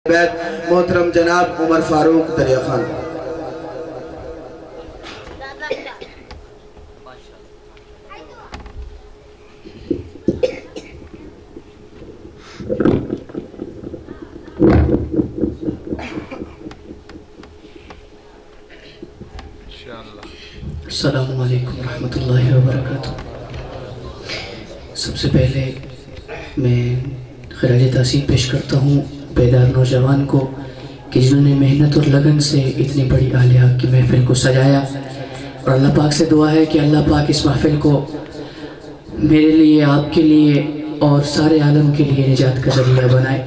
بیت محترم جناب عمر فاروق دریا خان۔ السلام علیکم ورحمۃ اللہ وبرکاتہ۔ سب سے پہلے میں خراج تحسین پیش کرتا ہوں بیدار نوجوان کو کہ جنہوں نے محنت اور لگن سے اتنی بڑی اہل حق کی محفل کو سجایا، اور اللہ پاک سے دعا ہے کہ اللہ پاک اس محفل کو میرے لیے، آپ کے لیے اور سارے عالم کے لیے نجات کا ذریعہ بنائے۔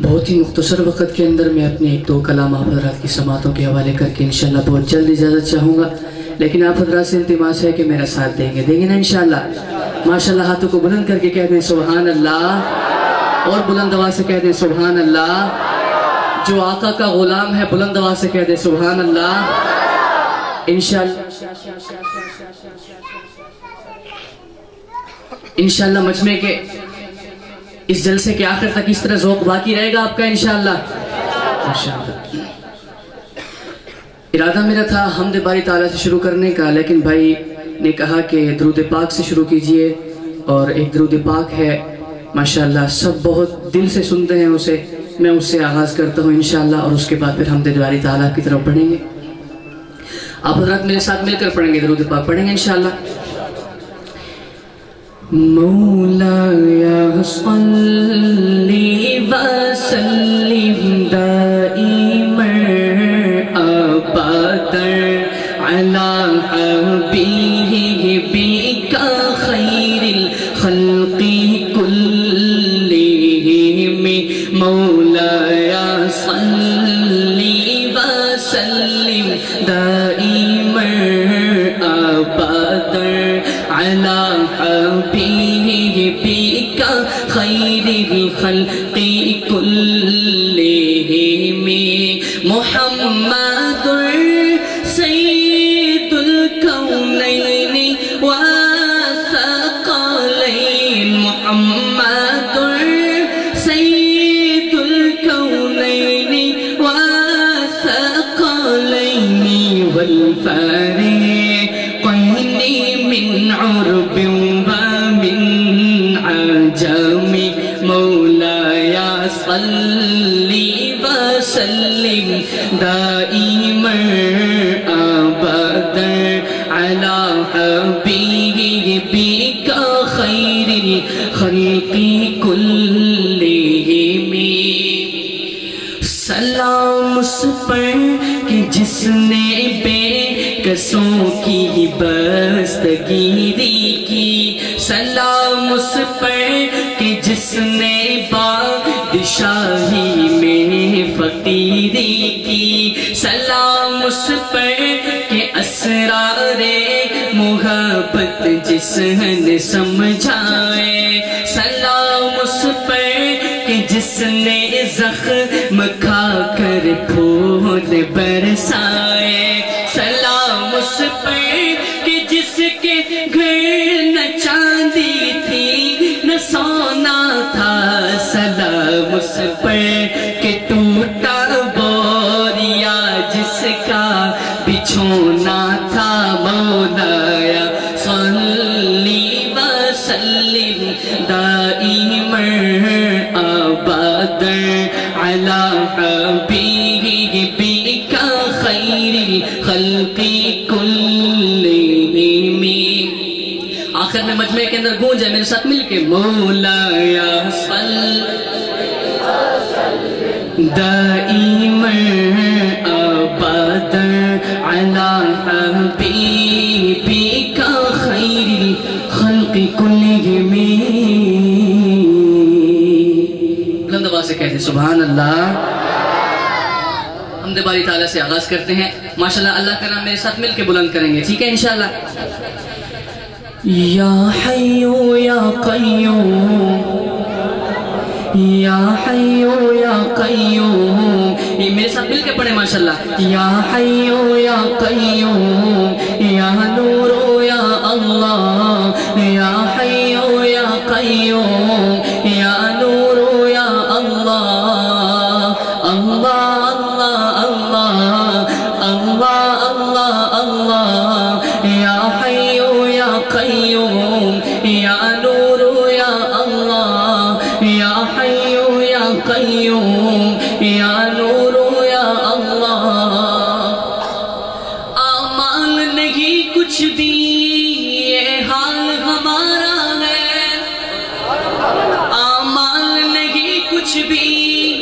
بہت ہی مختصر وقت کے اندر میں اپنے ایک دو کلام آپ حضرات کی سماعتوں کے حوالے کر کے انشاءاللہ بہت جلد اجازت چاہوں گا، لیکن آپ حضرات سے التماس ہے کہ میرا ساتھ دیں گے نا انشاءاللہ؟ ماشاءاللہ ہاتھوں کو بلند کر کے کہہ دیں سبحان اللہ، اور بلند آواز سے کہہ دیں سبحان اللہ۔ جو آقا کا غلام ہے بلند آواز سے کہہ دیں سبحان اللہ۔ انشاءاللہ مجمع کے اس جلسے کے آخر تک اس طرح ذوق باقی رہے گا آپ کا انشاءاللہ۔ ارادہ میرا تھا حمد باری تعالیٰ سے شروع کرنے کا، لیکن بھائی نے کہا کہ درود پاک سے شروع کیجئے، اور ایک درود پاک ہے ماشاءاللہ سب بہت دل سے سنتے ہیں اسے، میں اس سے آغاز کرتا ہوں انشاءاللہ، اور اس کے بعد پھر حمد باری تعالیٰ کی طرف پڑھیں گے۔ آپ حضرات میرے ساتھ مل کر پڑھیں گے، درود پاک پڑھیں گے انشاءاللہ۔ مولایا صلی وسلم دائما ابدا علی حبیبک خیر الخلق کلہم۔ مولایا صلی وسلم دائما ابدا علی حبیبک خیر الخلق کلہم۔ محمد سید الکونین والثقلین۔ محمد سید الکونین والثقلین والفریقین من عرب ومن عجم۔ مولایا صلی وسلم دائما ابدا علی حبیبک خیر الخلق کلہم۔ سلام اس پر کہ جس نے بے کسوں کی بستگیری کی۔ سلام اس پر کہ جس نے بادشاہی میں فقیری کی۔ سلام اس پر کہ اسرار محبت جس نے سمجھائے۔ سلام اس پر کہ جس نے زخم کھا کر پھول برسائے۔ سلام اس پر کہ جس کے گھر نہ چاندی تھی نہ سونا تھا۔ سلام اس پر کہ ٹوٹا بوریا جس کا بچھونا تھا۔ مولایا صلی وسلم دائما ابدا علی حبیبک خیر الخلق کلہم۔ آخر میں مجمع کے اندر گونج ہے، میرے ساتھ مل کے مولایا صلی دائما ابدا علی حبیبک خیر الخلق کلہم۔ بلند آواز سے کہتے سبحان اللہ۔ حمد باری تعالیٰ سے آغاز کرتے ہیں ماشاءاللہ۔ اللہ کا نام میرے ساتھ مل کے بلند کریں گے، ٹھیک ہے انشاءاللہ۔ یا حی یا قیوم، یا حی یا قیوم، یہ میرے ساتھ مل کے پڑھیں ماشاءاللہ۔ یا حی یا قیوم، یا نور یا اللہ، یا حی یا قیوم، یا قیوم یا نور یا اللہ. اعمال نہیں کچھ بھی یہ حال ہمارا ہے، اعمال نہیں کچھ بھی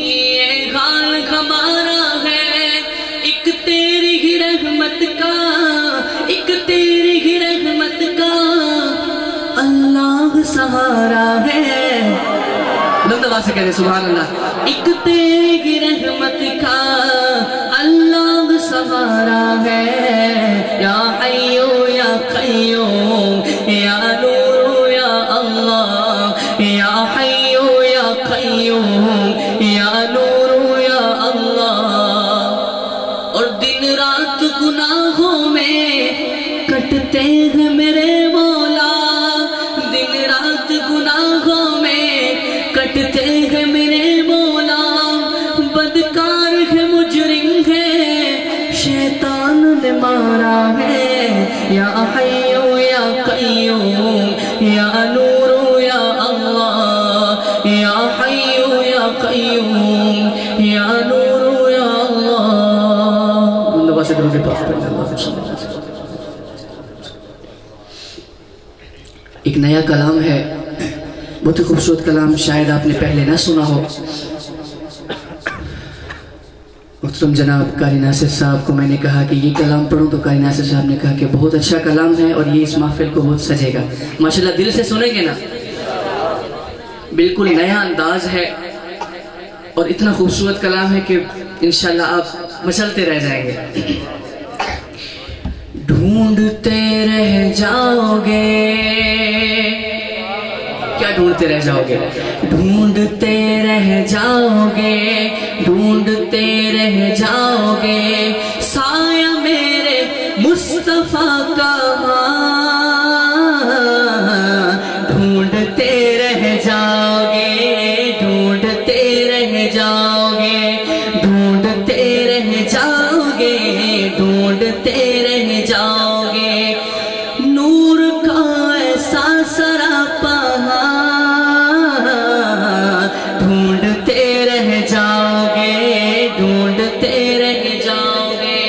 یہ حال ہمارا ہے. ایک تیری ہی رحمت کا، ایک تیری ہی رحمت کا اللہ سہارا ہے. دبا سے کہتے سبحان اللہ. ایک تیری ہی رحمت کا اللہ سہارا ہے. یا حیو یا قیوم یا نور یا اللہ، یا حیو یا قیوم یا نور یا اللہ. اور دن رات گناہوں میں کٹتے ہیں میرے مولا، دن رات گناہوں میں کٹتے ہیں میرے مولا. بدکار ہے مجرم ہے شیطان نے مارا ہے. یا حیو یا قیوم یا نور یا اللہ، یا حیو یا قیوم یا نور یا اللہ. دبا سے درود پاک پڑھیں اللہ صلی اللہ علیہ وسلم. ایک نیا کلام ہے، بہت ہی خوبصورت کلام، شاید آپ نے پہلے نہ سنا ہو. محترم جناب قاری ناصر صاحب کو میں نے کہا کہ یہ کلام پڑھوں تو قاری ناصر صاحب نے کہا کہ بہت اچھا کلام ہے اور یہ اس محفل کو بہت سجے گا. ماشاءاللہ دل سے سنیں گے نا، بالکل نیا انداز ہے اور اتنا خوبصورت کلام ہے کہ انشاءاللہ آپ مچلتے رہ جائیں گے. ڈھونڈتے رہ جاؤ گے، کیا ڈھونڈتے رہ جاؤ گے؟ ڈھونڈتے رہ جاؤ گے، ڈھونڈتے رہ جاؤ گے سایہ میرے مصطفیٰ کا. ڈھونڈتے رہ جاؤ گے، ڈھونڈتے رہ جاؤ گے، ڈھونڈتے رہ جاؤ گے، ڈھونڈتے رہ جاؤ گے. نور کا ایسا سراپا ڈھونڈتے رہ جاؤ گے، ڈھونڈتے رہ جاؤ گے.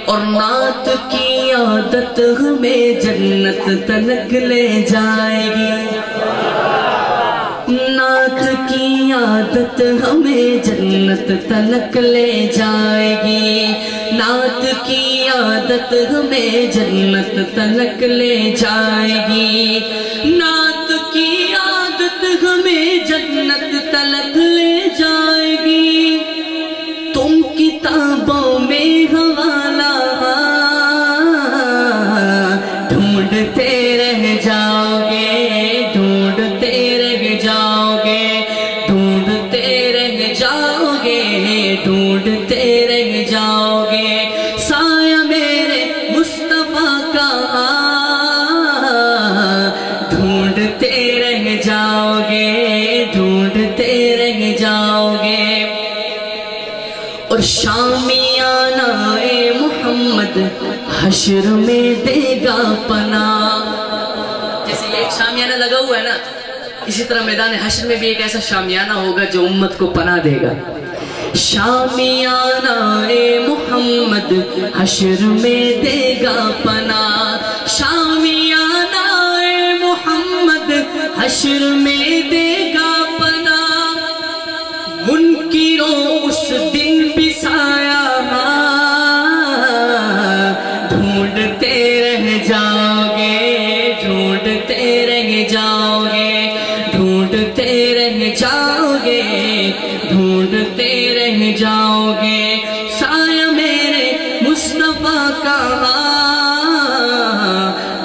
اور نعت کی عادت ہمیں جنت تلک لے جائے گی. نعت کی عادت ہمیں جنت تلک لے جائے گی. نعت کی عادت ہمیں جنت تلک لے جائے گی. نعت کی عادت ہمیں جنت تلک لے جائے گی. تم کتابوں میں حوالہ ڈھونڈتے رہ جاؤ گے، ڈھونڈتے رہ جاؤ گے، ڈھونڈتے رہ جاؤ گے، ڈھونڈتے رہ جاؤ گے سایہ میرے مصطفیٰ کا. ڈھونڈتے رہ جاؤ گے، ڈھونڈتے رہ جاؤ گے. اور شامیانہ محمد حشر میں دے گا پناہ. جیسے یہ ایک شامیانہ لگا ہوا ہے نا، اسی طرح میدان حشر میں بھی ایک ایسا شامیانہ ہوگا جو امت کو پناہ دے گا. شامیانہ محمد حشر میں دے گا پناہ. شامیانہ محمد حشر میں دے گا پناہ. منکروں اس دن بھی سایہ ڈھونڈتے رہ جاؤ گے، ڈھونڈتے رہ جاؤ گے، ڈھونڈتے رہ جاؤ گے، ڈھونڈتے رہ جاؤ گے سایہ میرے مصطفیٰ کا.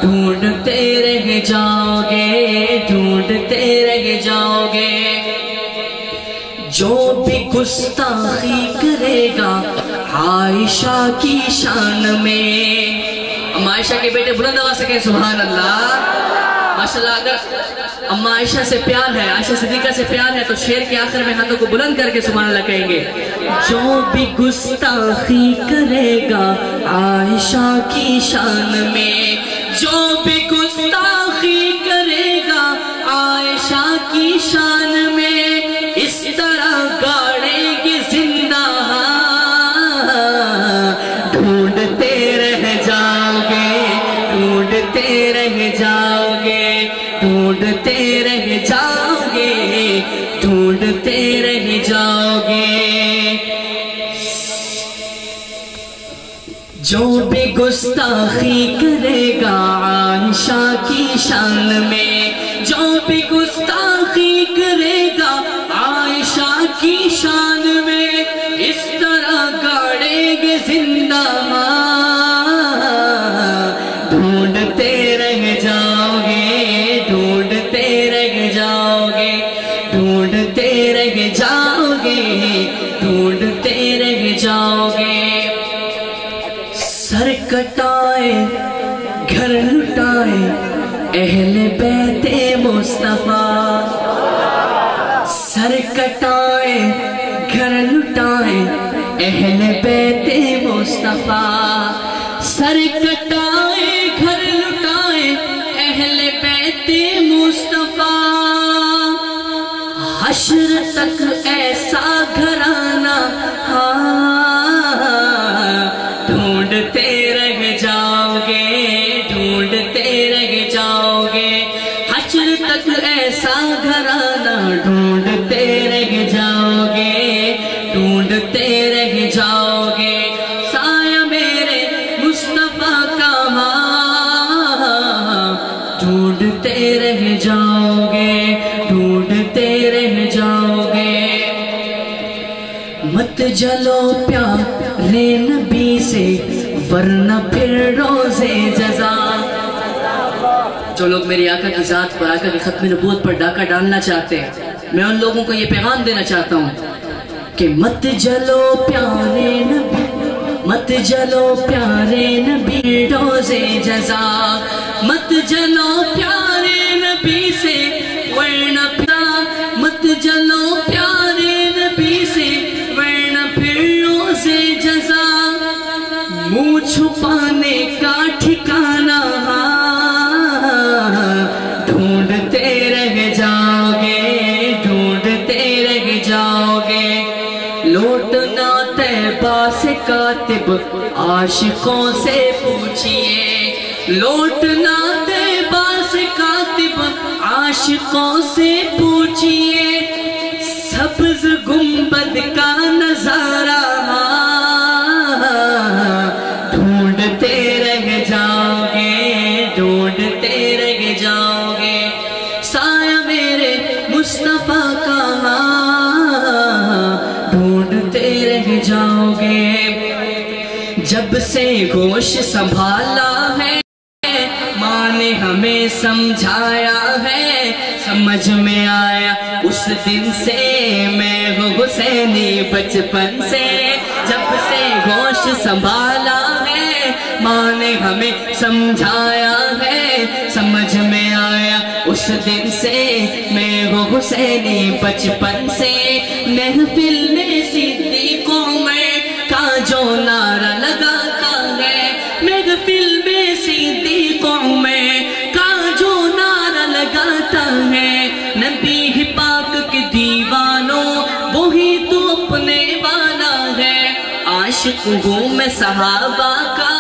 ڈھونڈتے رہ جاؤ گے، ڈھونڈتے رہ جاؤ گے. جو بھی گستاخی کرے گا عائشہ کی شان میں. ام عائشہ کے بیٹے بلند آواز سے کہیں سبحان اللہ. ماشاءاللہ اگر ام عائشہ سے پیار ہے، عائشہ صدیقہ سے پیار ہے تو شعر کے آخر میں ہاتھوں کو بلند کر کے سبحان اللہ کہیں گے. جو بھی گستاخی کرے گا عائشہ کی شان میں، جو بھی گستاخی کرے گا عائشہ کی شان میں، اس ڈھونڈتے رہ جاؤ گے، جو بھی گستاخی کرے گا عائشہ کی شان میں، جو بھی گستاخی کرے گا عائشہ کی شان میں، اس طرح گاڑیں گے زندہ ڈھونڈتے رہ جاؤ گے، ڈھونڈتے رہ جاؤ گے، ڈھونڈتے رہ جاؤ گے، ڈھونڈتے رہ جاؤ گے۔ سر کٹائے گھر لٹائے اہل بیت مصطفیٰ، سر کٹائے گھر لٹائے اہل بیت مصطفیٰ، سر کٹائے گھر لٹائے اہل بیت مصطفیٰ، حشر تک ایسا گھرانہ ڈھونڈتے رہ جاؤ گے، ڈھونڈتے رہ جاؤ گے، حشر تک ایسا گھرانہ ڈھونڈتے رہ جاؤ گے، ڈھونڈتے رہ جاؤ گے۔ سایہ میرے مصطفیٰ کا ڈھونڈتے رہ جاؤ گے، ڈھونڈتے رہ جاؤ گے۔ مت جلو پیارے نبی سے ورنہ پھر روزے جزا۔ جو لوگ میری آقا کی ذات پر، آقا کی ختم نبوت پر ڈاکہ ڈالنا چاہتے ہیں، میں ان لوگوں کو یہ پیغام دینا چاہتا ہوں کہ مت جلو پیارے نبی، مت جلو پیارے نبی روزے جزا، مت جلو پیارے نبی سے ورنہ مت جلو پیارے نبی سے ورنہ پھر روزے جزا، منہ چھپانے کا ٹھکانہ ڈھونڈتے رہ جاؤ گے، ڈھونڈتے رہ جاؤ گے۔ لوٹنا طیبہ سے کاتب عاشقوں سے پوچھئے، لوٹنا طیبہ سے کاتب عاشقوں سے پوچھئے، سبز گنبد کا نظارہ ڈھونڈتے رہ جاؤ گے، ڈھونڈتے رہ جاؤ گے۔ سایہ میرے مصطفیٰ کا ڈھونڈتے رہ جاؤ گے۔ جب سے ہوش سنبھالا ہے ماں نے ہمیں سمجھایا ہے، سمجھ میں آیا اس دن سے میں ہوں حسینی بچپن سے، جب سے ہوش سنبھالا ہے ماں نے ہمیں سمجھایا ہے، سمجھ میں آیا اس دن سے میں ہوں حسینی بچپن سے۔ محفل میں صدیقوں میں کا جو نعرہ لگاتا ہے، محفل میں صدیقوں میں کا جو نعرہ لگاتا ہے، نبی پاک کے دیوانوں وہی تو اپنے والا ہے۔ عاشق ہوں میں صحابہ کا،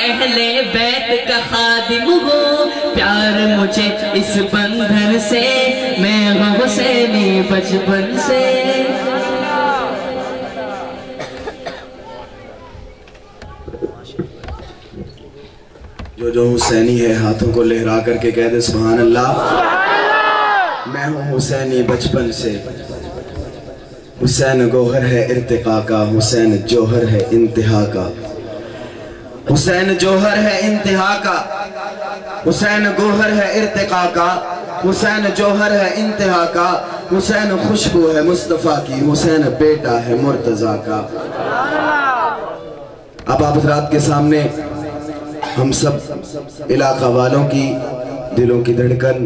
اہل بیت کا خادم ہوں، پیار مجھے اس بندھن سے میں ہوں حسینی بچپن سے۔ جو حسینی ہے ہاتھوں کو لہرا کر کے کہہ دے سبحان اللہ۔ میں ہوں حسینی بچپن سے، حسین گوہر ہے ارتقا کا، حسین جوہر ہے انتہا کا، حسین جوہر ہے انتہا کا، حسین گوہر ہے ارتقا کا، حسین جوہر ہے انتہا کا، حسین خوشبو ہے مصطفیٰ کی، حسین بیٹا ہے مرتضیٰ کا۔ اب آپ حضرات کے سامنے ہم سب علاقہ والوں کی دلوں کی دھڑکن